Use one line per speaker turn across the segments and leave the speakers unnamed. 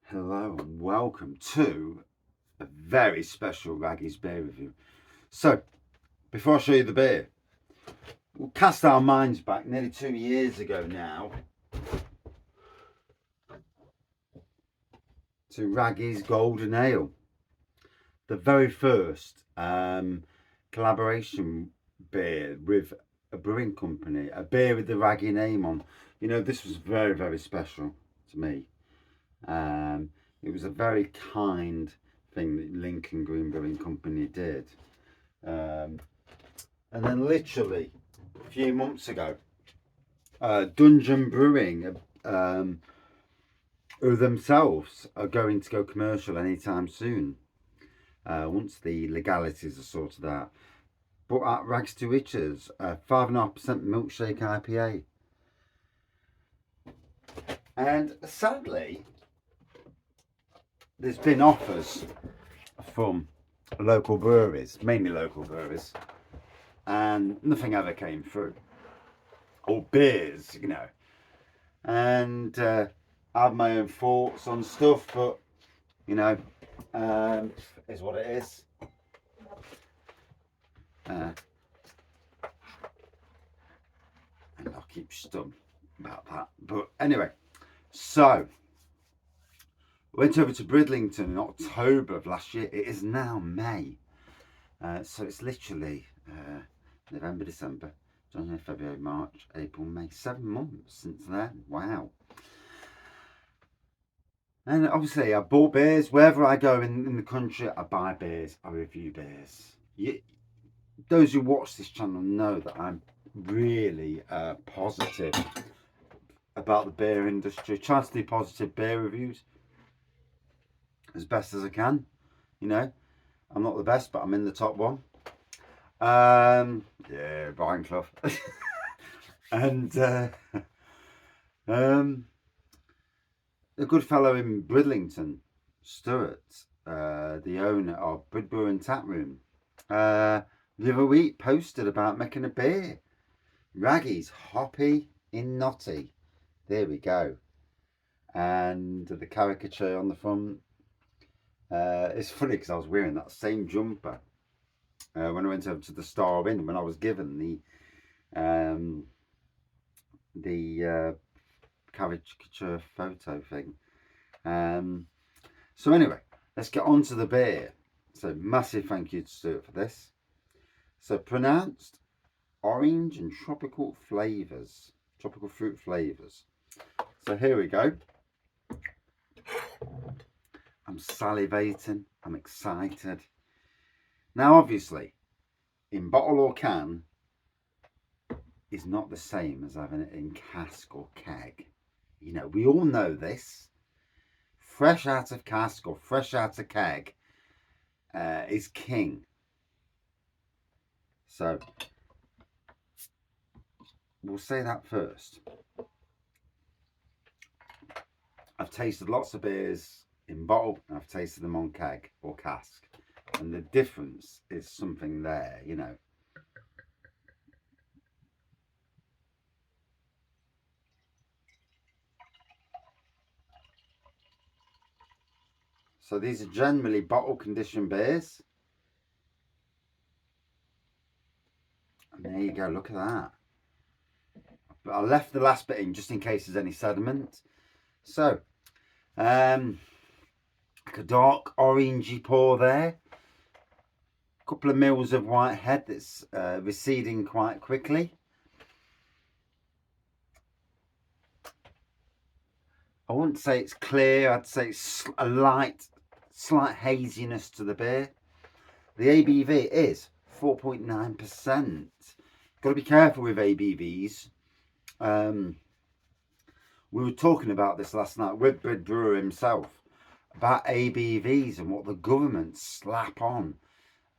Hello and welcome to a very special Wraggy's beer review. So, before I show you the beer, we'll cast our minds back nearly 2 years ago now to Wraggy's Golden Ale, the very first collaboration beer with a brewing company, a beer with the Wraggy name on. You know, this was very, very special to me. It was a very kind thing that Lincoln Green Brewing Company did. And then literally a few months ago, Dungeon Brewing, who themselves are going to go commercial anytime soon, once the legalities are sorted out. But at Rags to Riches, 5.5% milkshake IPA. And sadly, there's been offers from local breweries, mainly local breweries, and nothing ever came through. Or beers, you know. And I have my own thoughts on stuff, but you know, is what it is. And I'll keep stum about that. But anyway, so went over to Bridlington in October of last year. It is now May. So it's literally November, December, January, February, March, April, May. 7 months since then. Wow. And obviously I bought beers. Wherever I go in the country, I buy beers. I review beers. Those who watch this channel know that I'm really positive about the beer industry. Try to do positive beer reviews as best as I can. You know, I'm not the best, but I'm in the top one. Yeah, Brian Clough. And a good fellow in Bridlington, Stuart, the owner of Bridbrewer and Taproom, the other week posted about making a beer. Wraggys Hoppy in Notti. There we go. And the caricature on the front. It's funny because I was wearing that same jumper when I went over to the Star Inn when I was given the caricature photo thing. So anyway, let's get on to the beer. So massive thank you to Stuart for this. So pronounced orange and tropical flavours, tropical fruit flavours. So here we go. I'm salivating, I'm excited. Now obviously, in bottle or can is not the same as having it in cask or keg. You know, we all know this. Fresh out of cask or fresh out of keg is king. So we'll say that first. I've tasted lots of beers in bottle and I've tasted them on keg or cask. And the difference is something there, you know. So these are generally bottle conditioned beers. And there you go, look at that. But I left the last bit in just in case there's any sediment. So, like a dark orangey pour there. A couple of mils of white head that's receding quite quickly. I wouldn't say it's clear, I'd say it's a slight haziness to the beer. The ABV is 4.9%. Got to be careful with ABVs. We were talking about this last night with Bridbrewer himself, about ABVs and what the government slap on.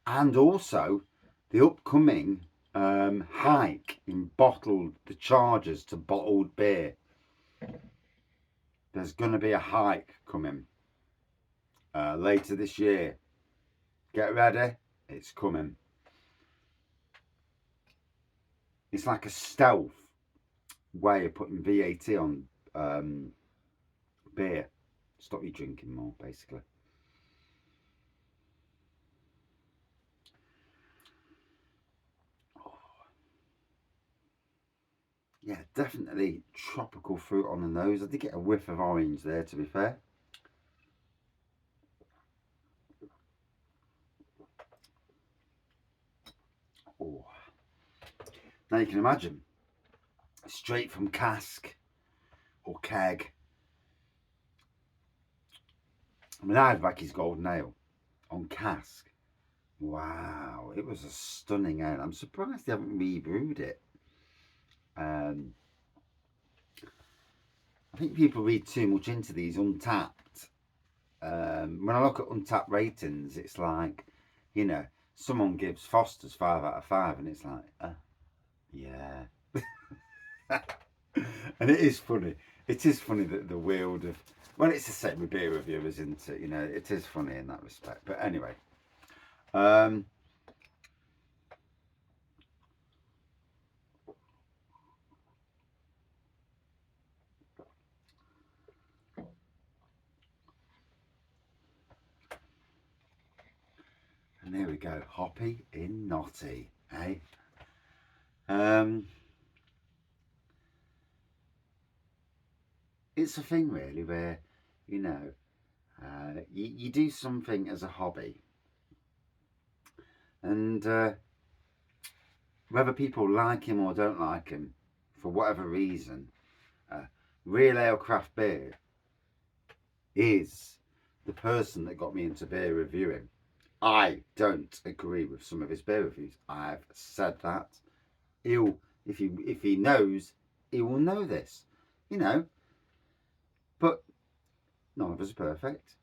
And also the upcoming hike in the charges to bottled beer. There's going to be a hike coming later this year. Get ready, it's coming. It's like a stealth way of putting VAT on beer. stop you drinking more, basically. Yeah, definitely tropical fruit on the nose. I did get a whiff of orange there, to be fair. Oh. Now you can imagine, straight from cask or keg. I mean, I had Wraggy's Golden Ale on cask. Wow, it was a stunning ale. I'm surprised they haven't rebrewed it. I think people read too much into these Untapped. When I look at Untapped ratings, it's like, you know, someone gives Foster's 5 out of 5, and it's like, yeah. And it is funny. It is funny that the world of, well, it's the same with beer reviewers, isn't it? You know, it is funny in that respect. But anyway, and there we go, Hoppy in Notti, eh? It's a thing really where, you know, you do something as a hobby, and whether people like him or don't like him, for whatever reason, Real Ale Craft Beer is the person that got me into beer reviewing. I don't agree with some of his beer reviews. I've said that. If he knows, he will know this, you know. But none of us are perfect.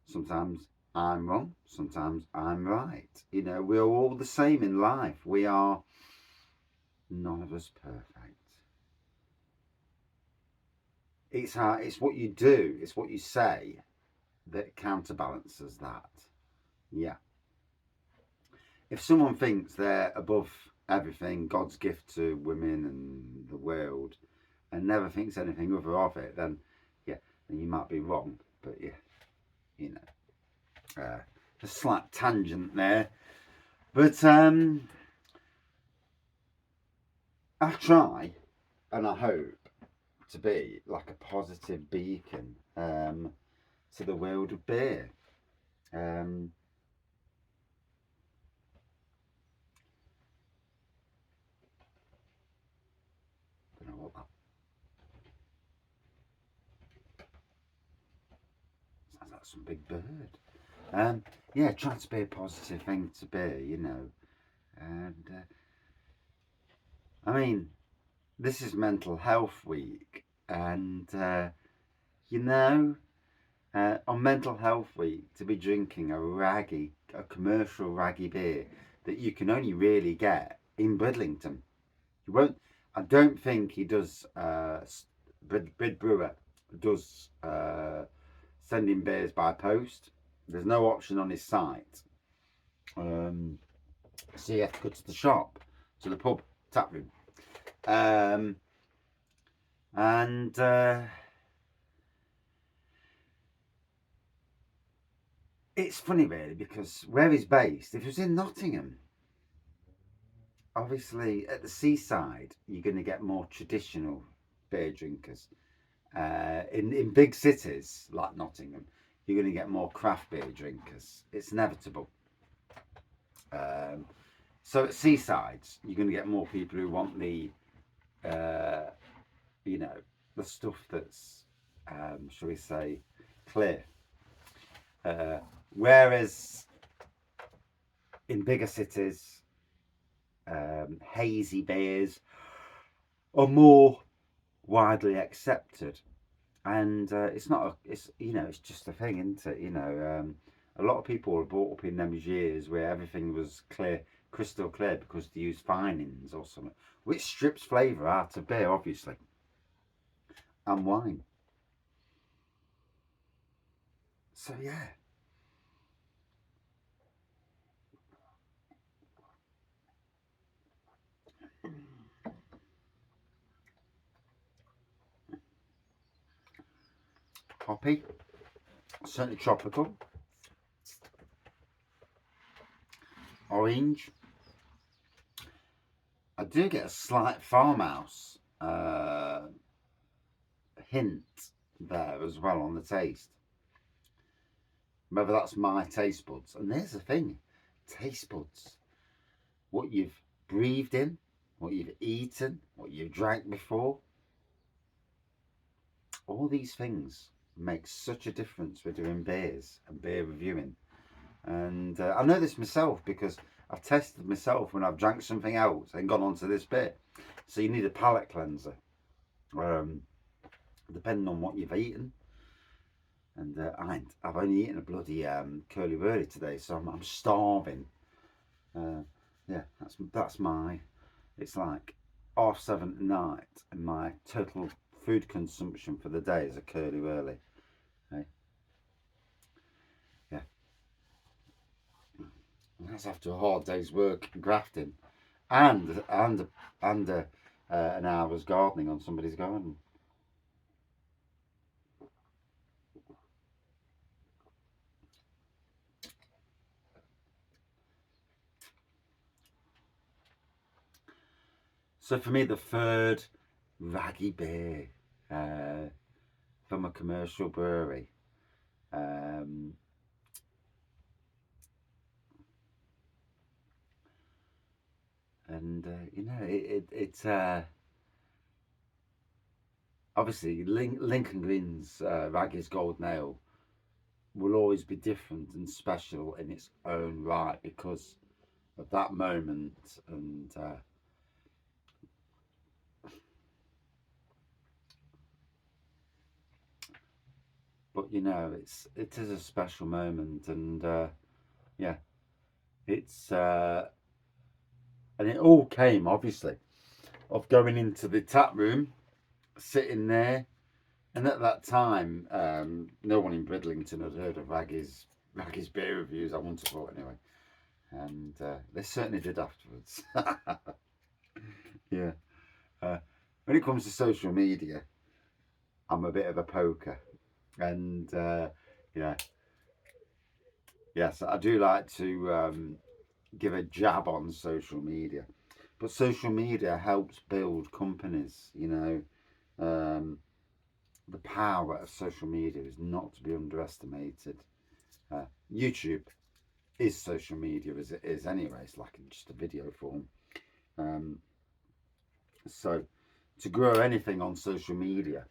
Sometimes I'm wrong. Sometimes I'm right. You know, we're all the same in life. We are none of us perfect. It's what you do. It's what you say that counterbalances that. Yeah. If someone thinks they're above everything, God's gift to women and the world, and never thinks anything other of it, then yeah, then you might be wrong. But yeah, you know, a slight tangent there. But I try, and I hope to be like a positive beacon to the world of beer. Don't know what that sounds like, some big bird. Yeah, try to be a positive thing to be, you know. And I mean, this is Mental Health Week, and you know, on Mental Health Week, to be drinking a commercial Wraggy beer that you can only really get in Bridlington. You won't. I don't think he does. Bridbrewer does sending beers by post. There's no option on his site. So you have to go to the shop, to the pub, Taproom. And it's funny really, because where he's based, if he was in Nottingham, obviously at the seaside, you're going to get more traditional beer drinkers. In big cities like Nottingham, you're going to get more craft beer drinkers. It's inevitable. So at seasides, you're going to get more people who want the, you know, the stuff that's, shall we say, clear. Whereas in bigger cities, hazy beers are more widely accepted, and it's not a, it's, you know, it's just a thing, isn't it? You know, a lot of people were brought up in them years where everything was clear, crystal clear, because they use finings or something, which strips flavour out of beer, obviously, and wine. So yeah. hoppy, certainly tropical, orange. I do get a slight farmhouse hint there as well on the taste. Maybe that's my taste buds. And there's the thing, taste buds. What you've breathed in, what you've eaten, what you've drank before. All these things make such a difference with doing beers and beer reviewing. And I know this myself because I've tested myself when I've drank something else and gone on to this beer. So you need a palate cleanser, depending on what you've eaten. And I've only eaten a bloody curly wurly today, so I'm starving. Yeah, that's my. It's like 7:30 at night, and my total food consumption for the day is a curly wurly. Okay? Yeah, and that's after a hard day's work grafting, and an hour's gardening on somebody's garden. So for me, the third Wraggy beer from a commercial brewery. And you know, it's obviously Lincoln Green's Wraggy's Golden Ale will always be different and special in its own right because of that moment. And but you know, it is a special moment, and yeah, it's and it all came obviously of going into the tap room, sitting there, and at that time, no one in Bridlington had heard of Wraggy's beer reviews. I want to thought anyway, and they certainly did afterwards. Yeah. When it comes to social media, I'm a bit of a poker, and yeah, yes, I do like to give a jab on social media, but social media helps build companies. You know, the power of social media is not to be underestimated. YouTube is social media as it is anyway. It's like just a video form. So to grow anything on social media,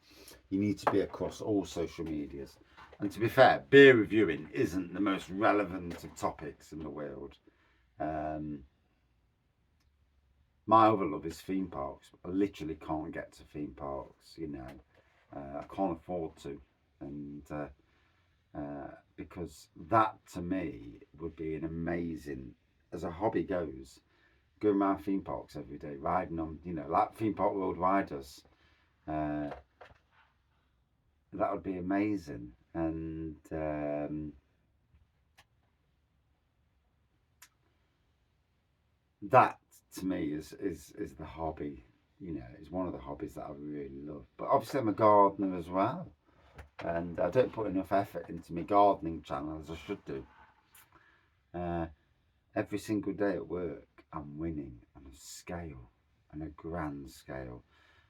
you need to be across all social medias. And to be fair, beer reviewing isn't the most relevant of topics in the world. My other love is theme parks. I literally can't get to theme parks, you know. I can't afford to. And because that to me would be an amazing, as a hobby goes, going around theme parks every day, riding on, you know, like Theme Park Worldwide does. That would be amazing. And that to me is the hobby, you know, is one of the hobbies that I really love. But obviously I'm a gardener as well, and I don't put enough effort into my gardening channel as I should do. Every single day at work I'm winning on a scale, on a grand scale,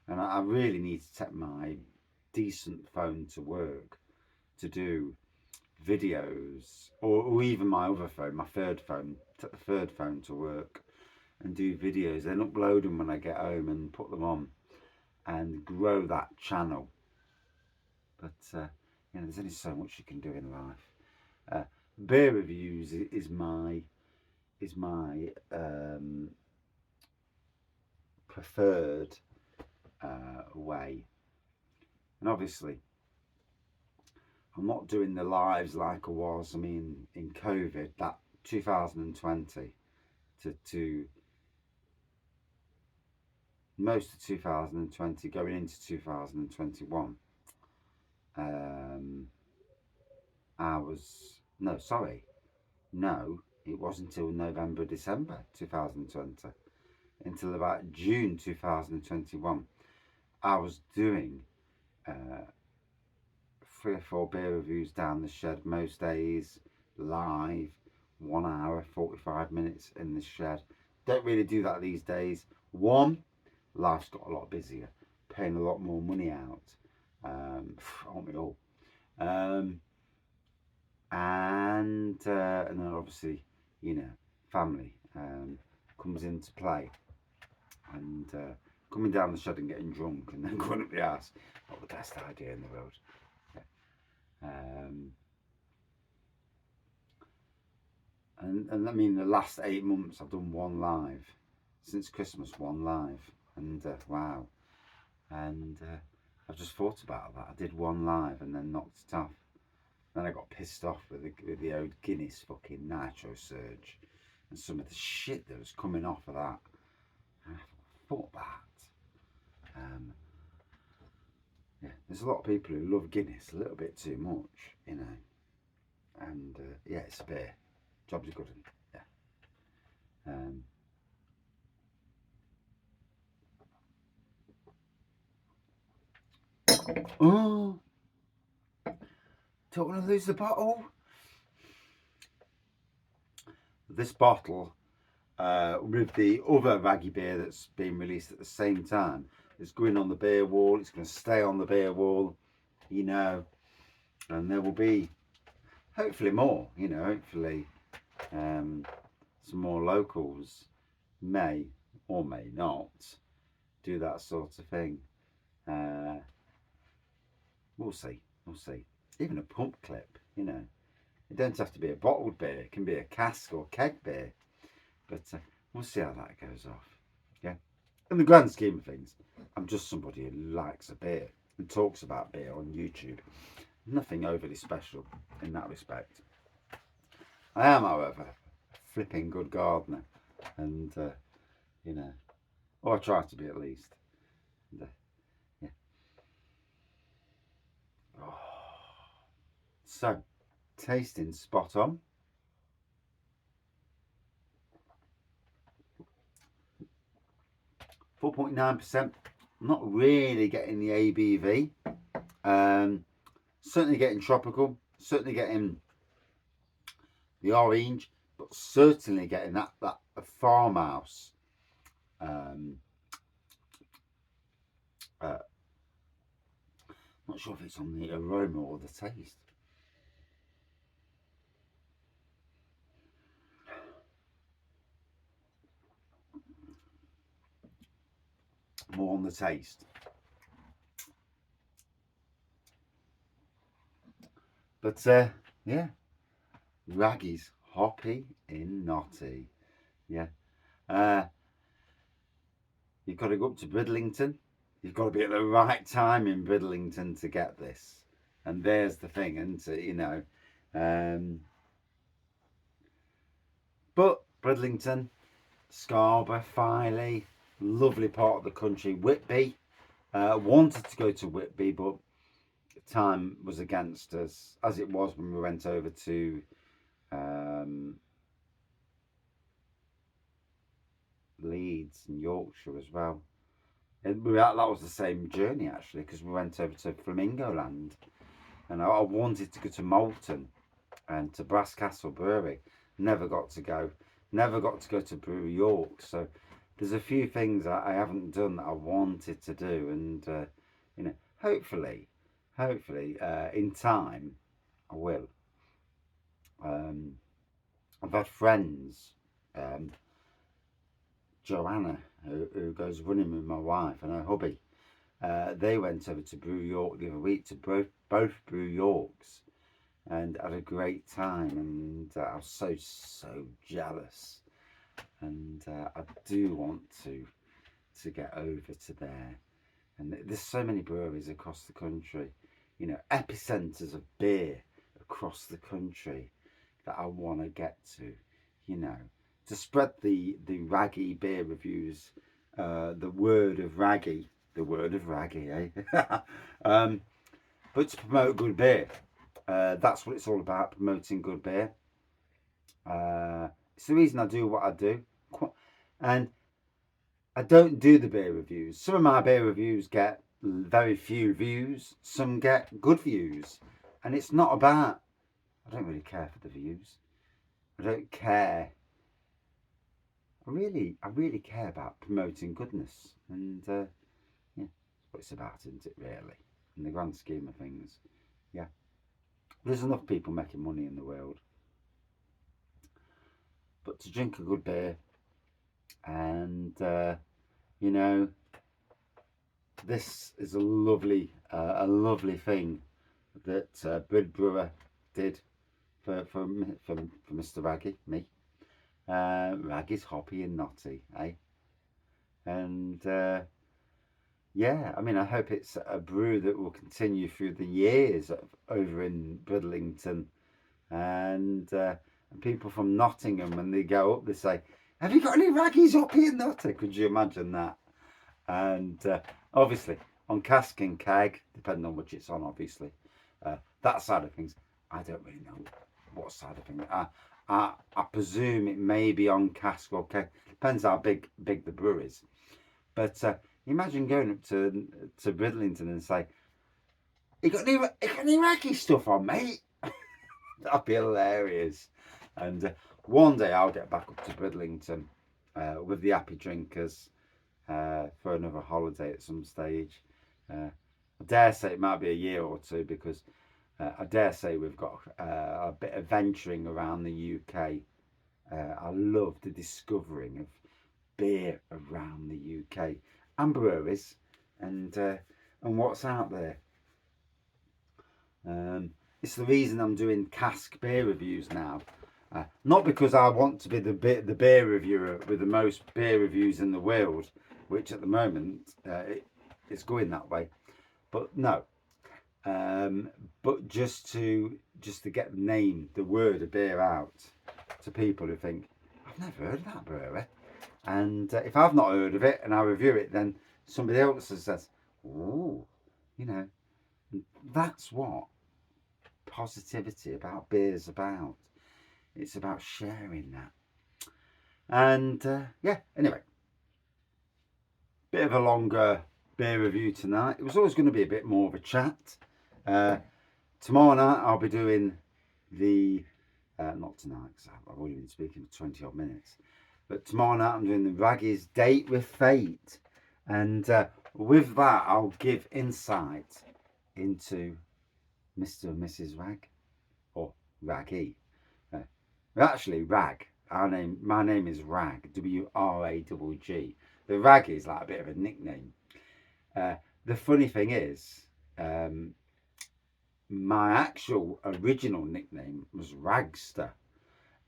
and I really need to take my decent phone to work to do videos, or even my other phone, my third phone, take the third phone to work and do videos, then upload them when I get home and put them on and grow that channel. But you know, there's only so much you can do in life. Beer reviews is my preferred way, and obviously I'm not doing the lives like I was. I mean, in COVID, that 2020 to most of 2020 going into 2021, I was no, it wasn't until November, December 2020, until about June 2021, I was doing 3 or 4 beer reviews down the shed most days, live, 1 hour, 45 minutes in the shed. Don't really do that these days. One, life's got a lot busier, paying a lot more money out. Aren't we all? And then obviously, family comes into play, and coming down the shed and getting drunk and then going up the arse, not the best idea in the world. And I mean, the last 8 months I've done 1 live. Since Christmas, 1 live. And wow. And I've just thought about that. I did 1 live and then knocked it off. Then I got pissed off with the old Guinness fucking nitro surge and some of the shit that was coming off of that. And I thought that. Yeah, there's a lot of people who love Guinness a little bit too much, And yeah, it's a beer. Job's a good one. Yeah. Oh, don't want to lose the bottle. This bottle, with the other Wraggy beer that's been released at the same time, is going on the beer wall. It's going to stay on the beer wall, and there will be hopefully more. Hopefully some more locals may or may not do that sort of thing. We'll see. Even a pump clip, It don't have to be a bottled beer. It can be a cask or keg beer. But we'll see how that goes off. Yeah. In the grand scheme of things, I'm just somebody who likes a beer and talks about beer on YouTube. Nothing overly special in that respect. I am, however, a flipping good gardener. And, or I try to be at least. And, yeah. Oh. So, tasting spot on. 4.9%. Not really getting the ABV. Certainly getting tropical. Certainly getting the orange, but certainly getting that farmhouse. Not sure if it's on the aroma or the taste. More on the taste. But yeah, Wraggys Hoppy in Notti. Yeah. You've got to go up to Bridlington. You've got to be at the right time in Bridlington to get this. And there's the thing, isn't it? But Bridlington, Scarborough, Filey, lovely part of the country. Whitby, wanted to go to Whitby, but time was against us, as it was when we went over to Leeds and Yorkshire as well. That was the same journey actually, because we went over to Flamingo Land, and I wanted to go to Malton and to Brasscastle Brewery. Never got to go to Brewery York. So there's a few things I haven't done that I wanted to do, and hopefully in time I will. I've had friends, Joanna, who goes running with my wife and her hubby. They went over to Brew York the other week, to both Brew Yorks, and had a great time. And I was so jealous. And I do want to get over to there. And there's so many breweries across the country, epicenters of beer across the country that I want to get to, to spread the Wraggy beer reviews, the word of Wraggy, eh? But to promote good beer. That's what it's all about, promoting good beer. It's the reason I do what I do. And I don't do the beer reviews. Some of my beer reviews get very few views. Some get good views. And it's not about, I don't really care for the views. I don't care. I really care about promoting goodness. And yeah, that's what it's about, isn't it, really? In the grand scheme of things. Yeah. There's enough people making money in the world. But to drink a good beer and, you know, this is a lovely thing that Bridbrewer did for Mr. Wraggy, me. Wraggys Hoppy and Notti, eh? And yeah, I mean, I hope it's a brew that will continue through the years over in Bridlington, and people from Nottingham, when they go up, they say, "Have you got any Wraggys Hoppy and Notti?" Could you imagine that? And obviously on cask and keg, depending on which it's on, obviously, that side of things, I don't really know what side of things. I presume it may be on cask or keg. Depends how big the brew is. But imagine going up to Bridlington and say, "You got any Wraggy stuff on, mate?" That'd be hilarious. And one day I'll get back up to Bridlington with the happy drinkers for another holiday at some stage. I dare say it might be a year or two, because I dare say we've got a bit of venturing around the UK. I love the discovering of beer around the UK and breweries and what's out there. It's the reason I'm doing cask beer reviews now. Not because I want to be the beer reviewer with the most beer reviews in the world, which at the moment it's going that way, but no. But just to get the word of beer out to people who think, "I've never heard of that brewery," and if I've not heard of it and I review it, then somebody else says, "Oh, you know," that's what positivity about beer's about. It's about sharing that. And yeah, anyway, bit of a longer beer review tonight. It was always going to be a bit more of a chat. Tomorrow night I'll be doing the not tonight, because I've already been speaking for 20 odd minutes, but tomorrow night I'm doing the Wraggy's Date with Fate, and with that I'll give insight into Mr. and Mrs. Wragg, or Wraggy. Actually, Rag. My name is Rag. W-R-A-G-G. The Raggy is like a bit of a nickname. The funny thing is, my actual original nickname was Ragster,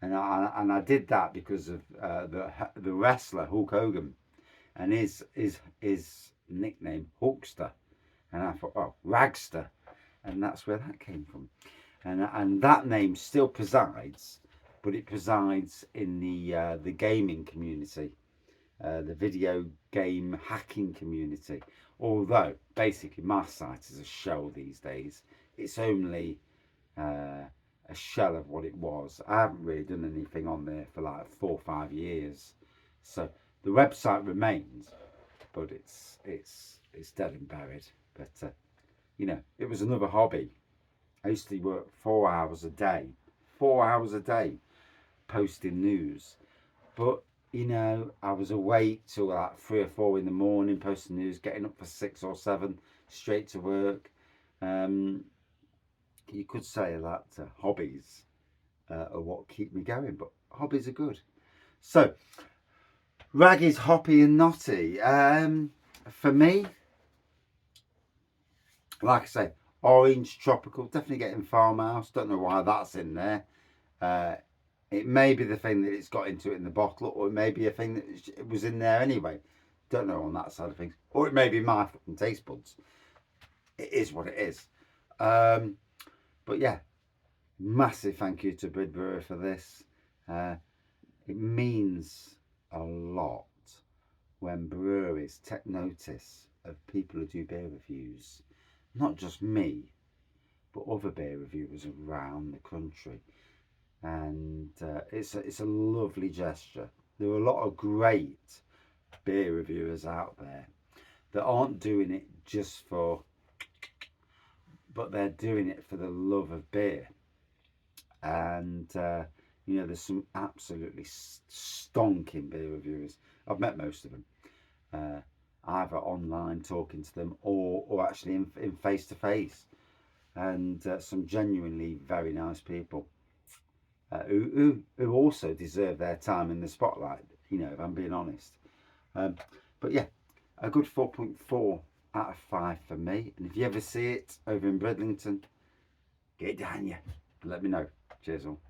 and I did that because of the wrestler Hulk Hogan, and his nickname Hulkster, and I thought, oh, Ragster, and that's where that came from, and that name still presides, but it presides in the gaming community, the video game hacking community. Although basically my site is a shell these days. It's only a shell of what it was. I haven't really done anything on there for like 4 or 5 years, so the website remains, but it's dead and buried. But you know, it was another hobby. I used to work 4 hours a day, posting news. But you know, I was awake till like 3 or 4 in the morning posting news, getting up for 6 or 7 straight to work. You could say that hobbies are what keep me going, but hobbies are good. So, Wraggys Hoppy and Notti. For me, like I say, orange tropical, definitely getting farmhouse. Don't know why that's in there. It may be the thing that it's got into it in the bottle, or it may be a thing that it was in there anyway. Don't know on that side of things. Or it may be my fucking taste buds. It is what it is. But yeah, massive thank you to Bridbrewer for this. It means a lot when breweries take notice of people who do beer reviews. Not just me, but other beer reviewers around the country. And it's a lovely gesture. There are a lot of great beer reviewers out there that aren't doing it just for but they're doing it for the love of beer. And you know, there's some absolutely stonking beer reviewers. I've met most of them, either online talking to them, or actually in face to face, and some genuinely very nice people, who also deserve their time in the spotlight. You know, if I'm being honest. But yeah, a good 4.4 out of 5 for me. And if you ever see it over in Bridlington, get down here. Let me know. Cheers all.